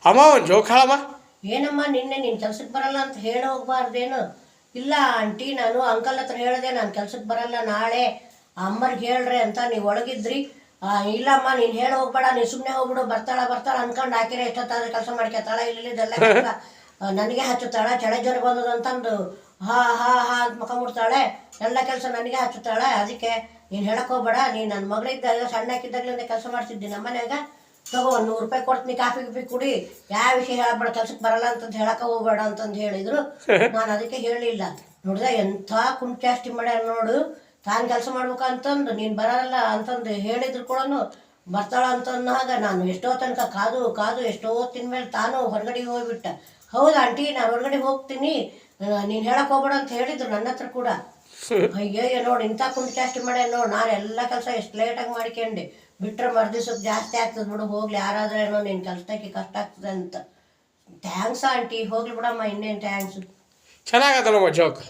ಅಮ್ಮ ಒಂದು ಜೋಕ್ ಹೇಳಮ್ಮ. ಏನಮ್ಮ ನಿನ್ನೆ ನೀನು ಕೆಲ್ಸಕ್ಕೆ ಬರಲ್ಲ ಅಂತ ಹೇಳಿ ಹೋಗ್ಬಾರ್ದೇನು? ಇಲ್ಲ ಆಂಟಿ, ನಾನು ಅಂಕಲ್ ಹತ್ರ ಹೇಳಿದೆ ನಾನು ಕೆಲ್ಸಕ್ಕೆ ಬರಲ್ಲ ನಾಳೆ, ಅಮ್ಮರಿಗೆ ಹೇಳ್ರಿ ಅಂತ. ನೀವು ಒಳಗಿದ್ರಿ. ಇಲ್ಲಮ್ಮ ನೀನು ಹೇಳಿ ಹೋಗ್ಬೇಡ, ನೀನು ಸುಮ್ಮನೆ ಹೋಗ್ಬಿಡು, ಬರ್ತಾಳ ಅನ್ಕೊಂಡು ಹಾಕಿದ್ರೆ ಎಷ್ಟೊತ್ತಾದ್ರೆ ಕೆಲಸ ಮಾಡ್ಕೊತಾಳ, ಇಲ್ಲಿದ್ದೆಲ್ಲ ಕೆಲಸ ನನಗೆ ಹಚ್ಚುತ್ತಾಳೆ, ಚಳೆ ಜ್ವರ ಬಂದದ ಅಂತಂದು ಹಾ ಹಾ ಹಾ ಅಂತ ಮುಖ ಮುಡ್ತಾಳೆ, ಎಲ್ಲ ಕೆಲಸ ನನಗೆ ಹಚ್ಚುತ್ತಾಳೆ. ಅದಕ್ಕೆ ನೀನು ಹೇಳಕ್ ಹೋಗ್ಬೇಡ, ನೀನು ನನ್ನ ಮಗಳಿದ್ದಾಗ ಸಣ್ಣ ಹಾಕಿದ್ದಾಗಲಿಂದ ಕೆಲಸ ಮಾಡ್ತಿದ್ದೀನಿ ನಮ್ಮನ್ಯಾಗ, ತಗೋ ಒಂದು ₹100 ಕೊಡ್ತೀನಿ, ಕಾಫಿ ಕುಡಿ, ಯಾವ ವಿಷಯ ಹೇಳಬೇಡ, ಕೆಲ್ಸಕ್ಕೆ ಬರಲ್ಲ ಅಂತಂದು ಹೇಳಕ್ಕೆ ಹೋಗ್ಬೇಡ ಅಂತಂದು ಹೇಳಿದ್ರು. ನಾನು ಅದಕ್ಕೆ ಹೇಳಿಲ್ಲ. ನೋಡಿದ ಎಂಥ ಕುಂಚಾಷ್ಟಿ ಮಾಡ್ಯಾರ ನೋಡು. ತಾನು ಕೆಲಸ ಮಾಡ್ಬೇಕಂತಂದು ನೀನು ಬರಲ್ಲ ಅಂತಂದು ಹೇಳಿದ್ರು ಕೂಡ ಬರ್ತಾಳ ಅಂತಂದಾಗ ನಾನು ಎಷ್ಟೋ ತನಕ ಕಾದು ಎಷ್ಟೋ ಹೊತ್ತಿನ ಮೇಲೆ ತಾನು ಹೊರಗಡೆಗೆ ಹೋಗ್ಬಿಟ್ಟ. ಹೌದಾ ಆಂಟಿ, ನಾನು ಹೊರಗಡೆಗೆ ಹೋಗ್ತೀನಿ, ನೀನು ಹೇಳಕ್ಕೆ ಹೋಗ್ಬೇಡ ಅಂತ ಹೇಳಿದ್ರು ನನ್ನ ಹತ್ರ ಕೂಡ. ಅಯ್ಯಯ್ಯ ನೋಡಿ ಇಂಥ ಕುಂಚಾಷ್ಟಿ ಮಾಡ್ಯಾರ ನೋಡಿ. ನಾನು ಎಲ್ಲ ಕೆಲಸ ಎಷ್ಟು ಲೇಟಾಗಿ ಮಾಡ್ಕೊಂಡೆ, ಬಿಟ್ಟರೆ ಮರ್ದಿವ್ಸಕ್ಕೆ ಜಾಸ್ತಿ ಆಗ್ತದೆ ಬಿಡು, ಹೋಗ್ಲಿ ಯಾರಾದ್ರೇನೋ ನೀನು ಕೆಲಸಕ್ಕೆ ಕಷ್ಟ ಆಗ್ತದೆ ಅಂತ. ಥ್ಯಾಂಕ್ಸ್ ಆಂಟಿ, ಹೋಗ್ಲಿ ಬಿಡಮ್ಮ, ಇನ್ನೇನು ಥ್ಯಾಂಕ್ಸು. ಚೆನ್ನಾಗತ್ತಲ್ಲಮ್ಮ ಜೋಕ್.